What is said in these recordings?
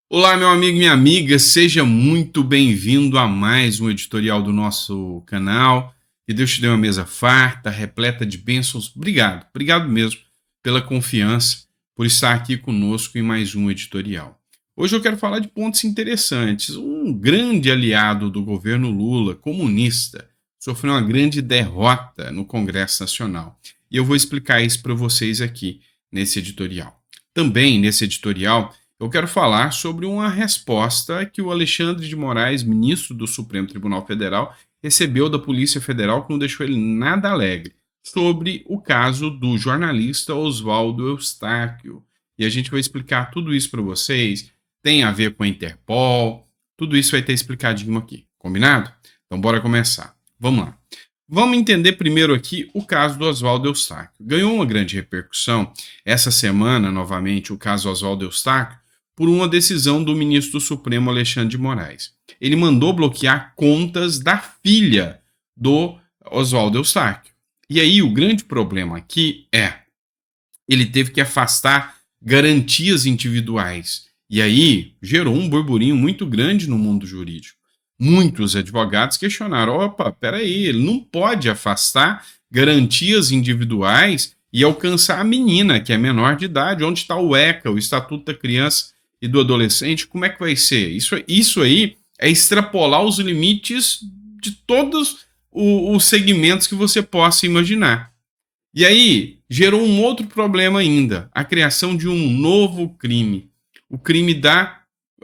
Olá, meu amigo e minha amiga, seja muito bem-vindo a mais um editorial do nosso canal. Que Deus te dê uma mesa farta, repleta de bênçãos. Obrigado mesmo pela confiança, por estar aqui conosco em mais um editorial. Hoje eu quero falar de pontos interessantes. Um grande aliado do governo Lula, comunista, sofreu uma grande derrota no Congresso Nacional. E eu vou explicar isso para vocês aqui nesse editorial. Também nesse editorial eu quero falar sobre uma resposta que o Alexandre de Moraes, ministro do Supremo Tribunal Federal, recebeu da Polícia Federal, que não deixou ele nada alegre, sobre o caso do jornalista Oswaldo Eustáquio. E a gente vai explicar tudo isso para vocês. Tem a ver com a Interpol, tudo isso vai ter explicadinho aqui, combinado? Então bora começar. Vamos lá. Vamos entender primeiro aqui o caso do Oswaldo Eustáquio. Ganhou uma grande repercussão essa semana, novamente, o caso Oswaldo Eustáquio, por uma decisão do ministro do Supremo Alexandre de Moraes. Ele mandou bloquear contas da filha do Oswaldo Eustáquio. E aí o grande problema aqui ele teve que afastar garantias individuais. E aí gerou um burburinho muito grande no mundo jurídico. Muitos advogados questionaram: opa, peraí, ele não pode afastar garantias individuais e alcançar a menina, que é menor de idade. Onde está o ECA, o Estatuto da Criança e do Adolescente? Como é que vai ser? Isso aí é extrapolar os limites de todos os segmentos que você possa imaginar. E aí gerou um outro problema ainda: a criação de um novo crime. O crime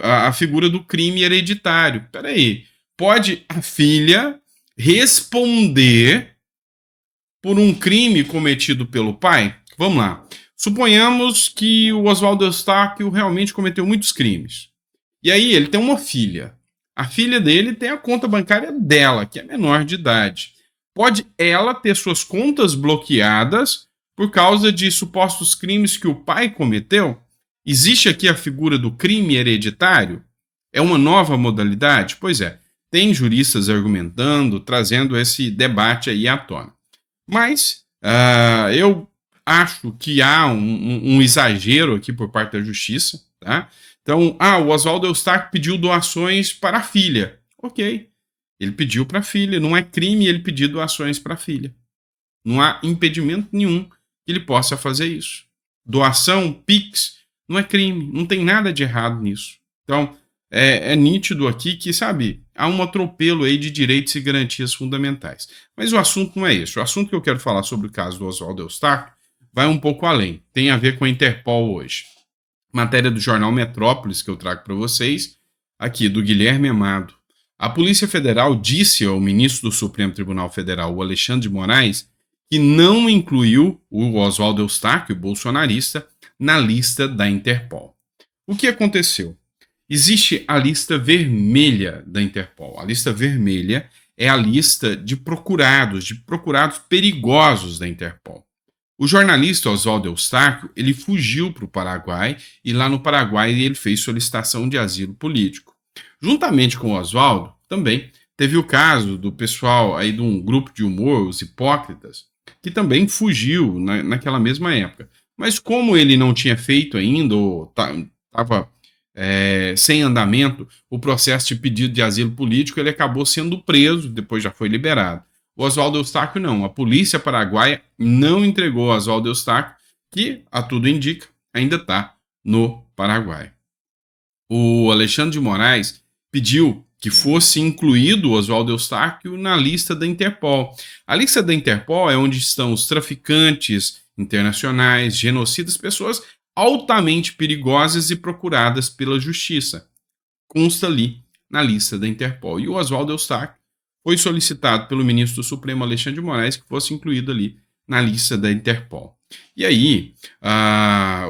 a figura do crime hereditário. Peraí, pode a filha responder por um crime cometido pelo pai? Vamos lá. Suponhamos que o Oswaldo Eustáquio realmente cometeu muitos crimes. E aí ele tem uma filha. A filha dele tem a conta bancária dela, que é menor de idade. Pode ela ter suas contas bloqueadas por causa de supostos crimes que o pai cometeu? Existe aqui a figura do crime hereditário? É uma nova modalidade? Pois é, tem juristas argumentando, trazendo esse debate aí à tona. Mas eu acho que há um exagero aqui por parte da justiça, tá? Então, o Oswaldo Eustáquio pediu doações para a filha. Ok, ele pediu para a filha, não é crime ele pedir doações para a filha. Não há impedimento nenhum que ele possa fazer isso. Doação, Pix, não é crime, não tem nada de errado nisso. Então, é nítido aqui que, sabe, há um atropelo aí de direitos e garantias fundamentais. Mas o assunto não é esse. O assunto que eu quero falar sobre o caso do Oswaldo Eustáquio vai um pouco além. Tem a ver com a Interpol hoje. Matéria do jornal Metrópolis que eu trago para vocês, aqui do Guilherme Amado. A Polícia Federal disse ao ministro do Supremo Tribunal Federal, o Alexandre de Moraes, que não incluiu o Oswaldo Eustáquio, bolsonarista, na lista da Interpol. O que aconteceu? Existe a lista vermelha da Interpol. A lista vermelha é a lista de procurados perigosos da Interpol. O jornalista Oswaldo Eustáquio, ele fugiu para o Paraguai e lá no Paraguai ele fez solicitação de asilo político. Juntamente com o Oswaldo, também teve o caso do pessoal aí de um grupo de humor, os Hipócritas, que também fugiu naquela mesma época. Mas como ele não tinha feito ainda, ou estava sem andamento, o processo de pedido de asilo político, ele acabou sendo preso, depois já foi liberado. O Oswaldo Eustáquio não. A polícia paraguaia não entregou o Oswaldo Eustáquio, que, a tudo indica, ainda está no Paraguai. O Alexandre de Moraes pediu que fosse incluído o Oswaldo Eustáquio na lista da Interpol. A lista da Interpol é onde estão os traficantes internacionais, genocidas, pessoas altamente perigosas e procuradas pela justiça. Consta ali na lista da Interpol. E o Oswaldo Eustáquio foi solicitado pelo ministro do Supremo, Alexandre de Moraes, que fosse incluído ali na lista da Interpol. E aí,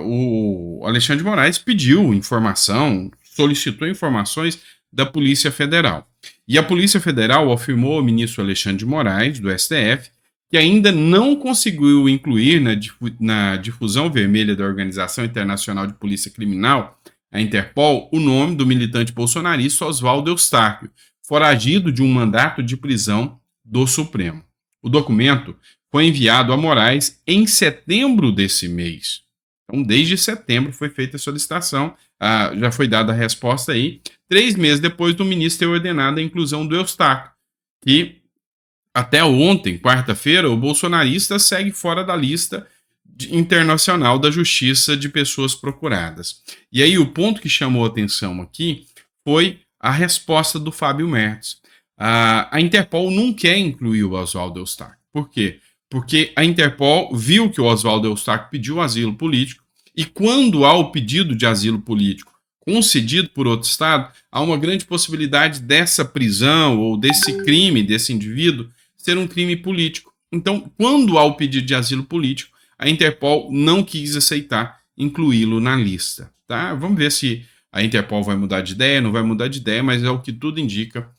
o Alexandre de Moraes pediu informação, solicitou informações da Polícia Federal. E a Polícia Federal afirmou ao ministro Alexandre de Moraes, do STF, que ainda não conseguiu incluir na difusão vermelha da Organização Internacional de Polícia Criminal, a Interpol, o nome do militante bolsonarista Oswaldo Eustáquio, foragido de um mandato de prisão do Supremo. O documento foi enviado a Moraes em setembro desse mês. Então, desde setembro foi feita a solicitação, já foi dada a resposta aí, 3 meses depois do ministro ter ordenado a inclusão do Eustáquio, que até ontem, quarta-feira, o bolsonarista segue fora da lista internacional da justiça de pessoas procuradas. E aí o ponto que chamou a atenção aqui foi a resposta do Fábio Merz. A Interpol não quer incluir o Oswaldo Eustáquio. Por quê? Porque a Interpol viu que o Oswaldo Eustáquio pediu asilo político e quando há o pedido de asilo político concedido por outro Estado, há uma grande possibilidade dessa prisão ou desse crime, desse indivíduo, ser um crime político. Então, quando há o pedido de asilo político, a Interpol não quis aceitar incluí-lo na lista. Tá? Vamos ver se a Interpol vai mudar de ideia, não vai mudar de ideia, mas é o que tudo indica,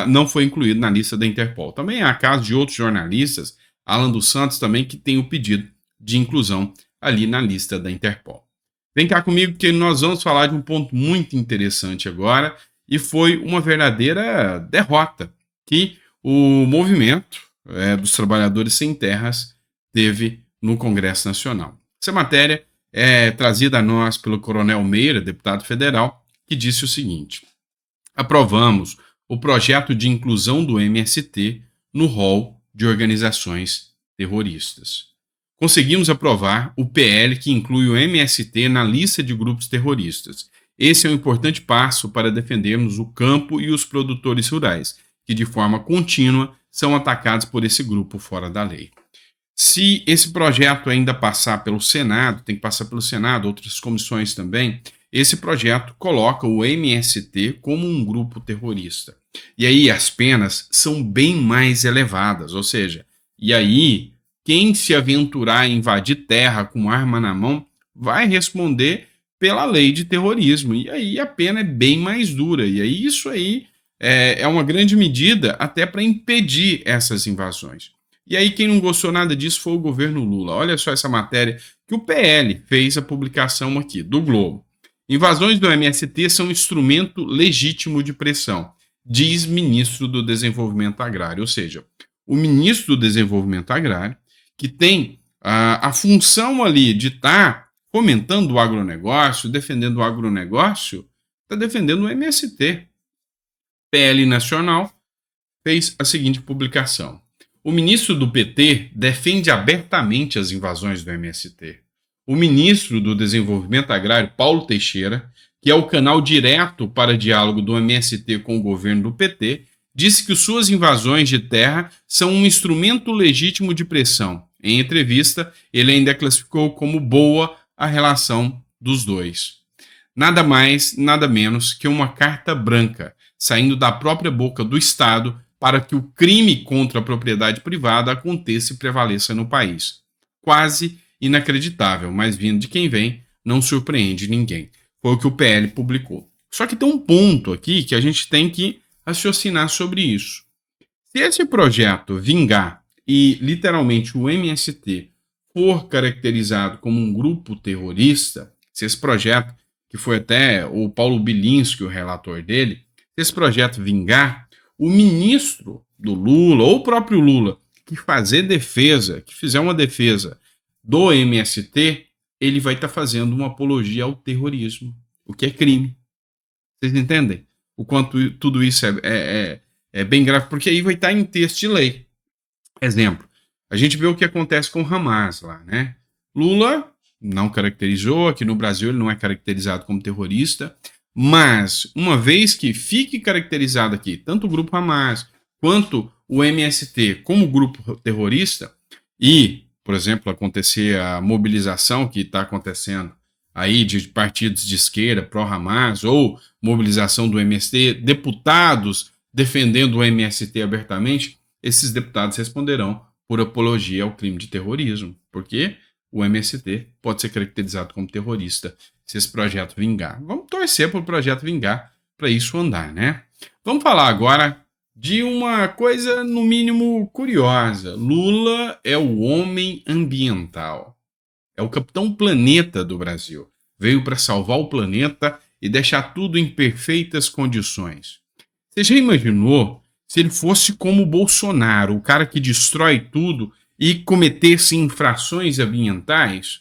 não foi incluído na lista da Interpol. Também há casos de outros jornalistas, Alan dos Santos também, que tem o pedido de inclusão ali na lista da Interpol. Vem cá comigo que nós vamos falar de um ponto muito interessante agora, e foi uma verdadeira derrota que o movimento dos trabalhadores sem terras teve no Congresso Nacional. Essa matéria é trazida a nós pelo Coronel Meira, deputado federal, que disse o seguinte: aprovamos o projeto de inclusão do MST no rol de organizações terroristas. Conseguimos aprovar o PL que inclui o MST na lista de grupos terroristas. Esse é um importante passo para defendermos o campo e os produtores rurais, que de forma contínua são atacados por esse grupo fora da lei. Se esse projeto ainda passar pelo Senado, tem que passar pelo Senado, outras comissões também, esse projeto coloca o MST como um grupo terrorista. E aí as penas são bem mais elevadas, ou seja, e aí quem se aventurar a invadir terra com arma na mão vai responder pela lei de terrorismo. E aí a pena é bem mais dura. E aí isso aí é uma grande medida até para impedir essas invasões. E aí quem não gostou nada disso foi o governo Lula. Olha só essa matéria que o PL fez a publicação aqui, do Globo. Invasões do MST são instrumento legítimo de pressão, diz ministro do Desenvolvimento Agrário. Ou seja, o ministro do Desenvolvimento Agrário, que tem a função ali de estar fomentando o agronegócio, defendendo o agronegócio, está defendendo o MST. PL Nacional fez a seguinte publicação: o ministro do PT defende abertamente as invasões do MST. O ministro do Desenvolvimento Agrário, Paulo Teixeira, que é o canal direto para diálogo do MST com o governo do PT, disse que suas invasões de terra são um instrumento legítimo de pressão. Em entrevista, ele ainda classificou como boa a relação dos dois. Nada mais, nada menos que uma carta branca, saindo da própria boca do Estado para que o crime contra a propriedade privada aconteça e prevaleça no país. Quase inacreditável, mas vindo de quem vem, não surpreende ninguém. Foi o que o PL publicou. Só que tem um ponto aqui que a gente tem que raciocinar sobre isso. Se esse projeto vingar e literalmente o MST for caracterizado como um grupo terrorista, se esse projeto, que foi até o Paulo Bilinski, o relator dele, se esse projeto vingar, o ministro do Lula, ou o próprio Lula, que fizer uma defesa do MST, ele vai estar fazendo uma apologia ao terrorismo, o que é crime. Vocês entendem? O quanto tudo isso é bem grave, porque aí vai estar em texto de lei. Exemplo, a gente vê o que acontece com o Hamas lá, né? Lula não caracterizou, aqui no Brasil ele não é caracterizado como terrorista, mas uma vez que fique caracterizado aqui, tanto o grupo Hamas quanto o MST como grupo terrorista, e, por exemplo, acontecer a mobilização que está acontecendo aí de partidos de esquerda pró-Hamas, ou mobilização do MST, deputados defendendo o MST abertamente, esses deputados responderão por apologia ao crime de terrorismo, porque o MST pode ser caracterizado como terrorista se esse projeto vingar. Vamos torcer para o projeto vingar para isso andar, né? Vamos falar agora de uma coisa, no mínimo, curiosa. Lula é o homem ambiental. É o Capitão Planeta do Brasil. Veio para salvar o planeta e deixar tudo em perfeitas condições. Você já imaginou se ele fosse como o Bolsonaro, o cara que destrói tudo e cometesse infrações ambientais?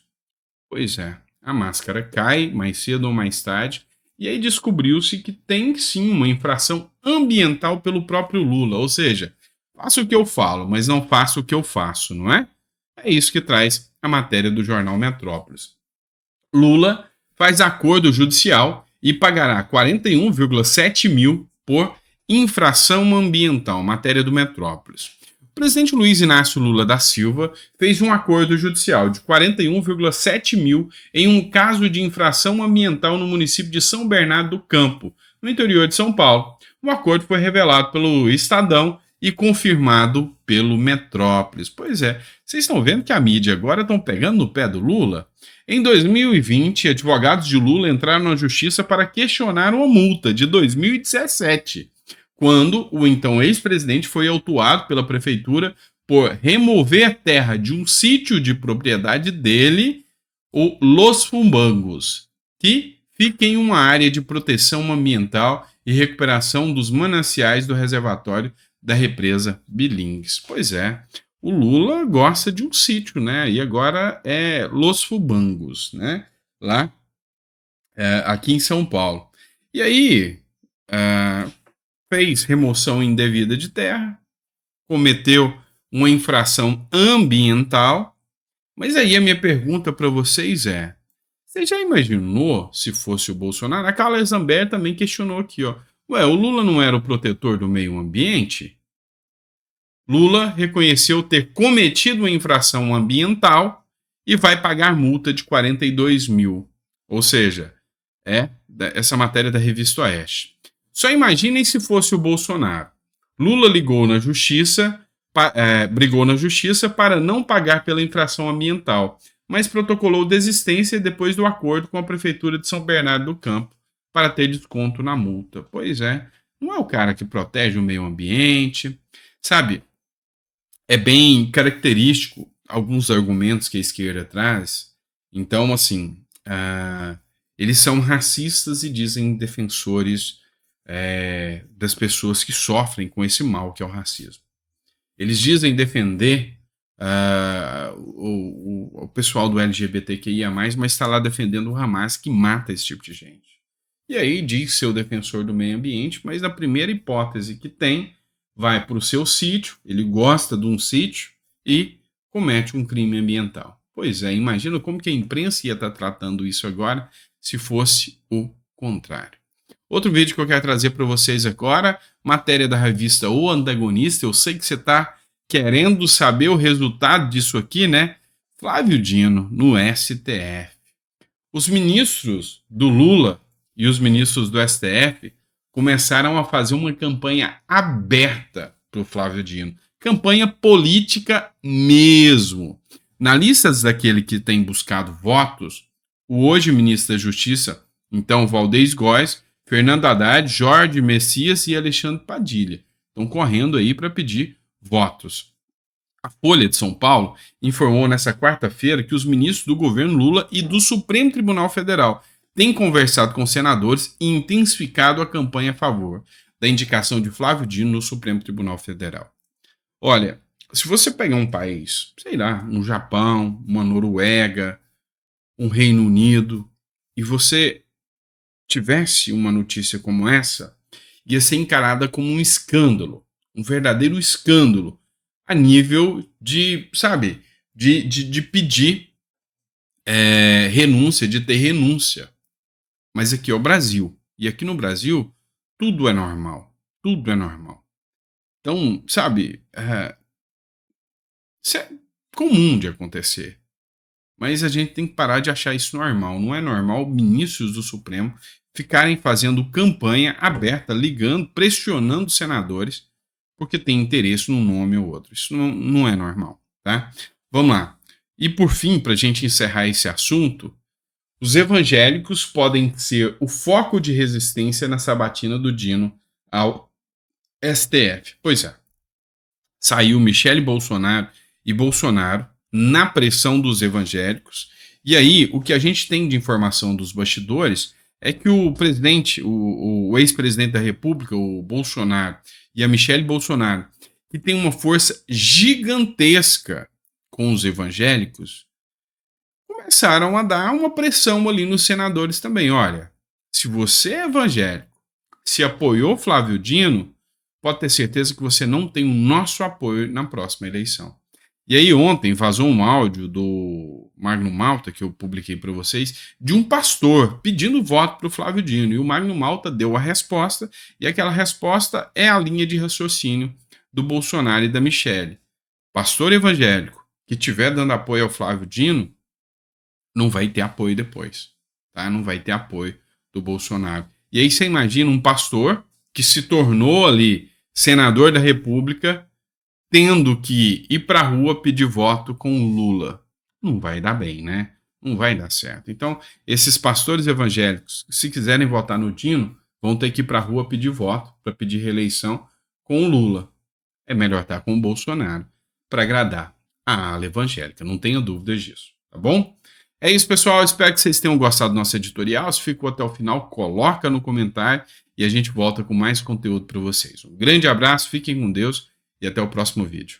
Pois é, a máscara cai mais cedo ou mais tarde, e aí descobriu-se que tem sim uma infração ambiental pelo próprio Lula, ou seja, faço o que eu falo, mas não faço o que eu faço, não é? É isso que traz a matéria do jornal Metrópolis. Lula faz acordo judicial e pagará 41,7 mil por infração ambiental, matéria do Metrópolis. O presidente Luiz Inácio Lula da Silva fez um acordo judicial de 41,7 mil em um caso de infração ambiental no município de São Bernardo do Campo, no interior de São Paulo. O acordo foi revelado pelo Estadão e confirmado pelo Metrópolis. Pois é, vocês estão vendo que a mídia agora estão pegando no pé do Lula? Em 2020, advogados de Lula entraram na justiça para questionar uma multa de 2017, quando o então ex-presidente foi autuado pela prefeitura por remover terra de um sítio de propriedade dele, o Los Fumbangos, que fica em uma área de proteção ambiental e recuperação dos mananciais do reservatório da represa Bilingues. Pois é, o Lula gosta de um sítio, né? E agora é Los Fubangos, né? Lá, aqui em São Paulo. E aí, fez remoção indevida de terra, cometeu uma infração ambiental. Mas aí a minha pergunta para vocês é: você já imaginou se fosse o Bolsonaro? A Carla Zambelli também questionou aqui, ó. Ué, o Lula não era o protetor do meio ambiente? Lula reconheceu ter cometido uma infração ambiental e vai pagar multa de 42 mil. Ou seja, essa matéria da revista Oeste. Só imaginem se fosse o Bolsonaro. Lula brigou na justiça para não pagar pela infração ambiental, mas protocolou desistência depois do acordo com a Prefeitura de São Bernardo do Campo para ter desconto na multa. Pois é, não é o cara que protege o meio ambiente, sabe? É bem característico alguns argumentos que a esquerda traz. Então, assim, eles são racistas e dizem defensores das pessoas que sofrem com esse mal que é o racismo. Eles dizem defender o pessoal do LGBTQIA+, mas está lá defendendo o Hamas, que mata esse tipo de gente. E aí diz ser o defensor do meio ambiente, mas na primeira hipótese que tem, vai para o seu sítio, ele gosta de um sítio e comete um crime ambiental. Pois é, imagina como que a imprensa ia estar tratando isso agora se fosse o contrário. Outro vídeo que eu quero trazer para vocês agora, matéria da revista O Antagonista. Eu sei que você está querendo saber o resultado disso aqui, né? Flávio Dino no STF. Os ministros do Lula e os ministros do STF começaram a fazer uma campanha aberta para o Flávio Dino. Campanha política mesmo. Na lista daquele que tem buscado votos, o hoje ministro da Justiça, então Valdez Góes, Fernando Haddad, Jorge Messias e Alexandre Padilha estão correndo aí para pedir votos. A Folha de São Paulo informou nessa quarta-feira que os ministros do governo Lula e do Supremo Tribunal Federal têm conversado com senadores e intensificado a campanha a favor da indicação de Flávio Dino no Supremo Tribunal Federal. Olha, se você pegar um país, sei lá, um Japão, uma Noruega, um Reino Unido, e você tivesse uma notícia como essa, ia ser encarada como um escândalo, um verdadeiro escândalo, a nível de, sabe, de pedir renúncia, de ter renúncia. Mas aqui é o Brasil. E aqui no Brasil, tudo é normal. Tudo é normal. Então, sabe, isso é comum de acontecer. Mas a gente tem que parar de achar isso normal. Não é normal ministros do Supremo ficarem fazendo campanha aberta, ligando, pressionando senadores, porque tem interesse num nome ou outro. Isso não é normal, tá? Vamos lá. E por fim, para a gente encerrar esse assunto, os evangélicos podem ser o foco de resistência na sabatina do Dino ao STF. Pois é. Saiu Michele Bolsonaro e Bolsonaro na pressão dos evangélicos. E aí, o que a gente tem de informação dos bastidores é que o presidente, o ex-presidente da República, o Bolsonaro, e a Michele Bolsonaro, que tem uma força gigantesca com os evangélicos, começaram a dar uma pressão ali nos senadores também. Olha, se você é evangélico, se apoiou Flávio Dino, pode ter certeza que você não tem o nosso apoio na próxima eleição. E aí ontem vazou um áudio do Magno Malta, que eu publiquei para vocês, de um pastor pedindo voto para o Flávio Dino. E o Magno Malta deu a resposta, e aquela resposta é a linha de raciocínio do Bolsonaro e da Michelle. Pastor evangélico que estiver dando apoio ao Flávio Dino, não vai ter apoio depois. Tá? Não vai ter apoio do Bolsonaro. E aí você imagina um pastor que se tornou ali senador da República tendo que ir para a rua pedir voto com o Lula. Não vai dar bem, né? Não vai dar certo. Então, esses pastores evangélicos, se quiserem votar no Dino, vão ter que ir para a rua pedir voto, para pedir reeleição com o Lula. É melhor estar com o Bolsonaro para agradar a ala evangélica, não tenha dúvidas disso, tá bom? É isso, pessoal. Espero que vocês tenham gostado do nosso editorial. Se ficou até o final, coloca no comentário e a gente volta com mais conteúdo para vocês. Um grande abraço, fiquem com Deus e até o próximo vídeo.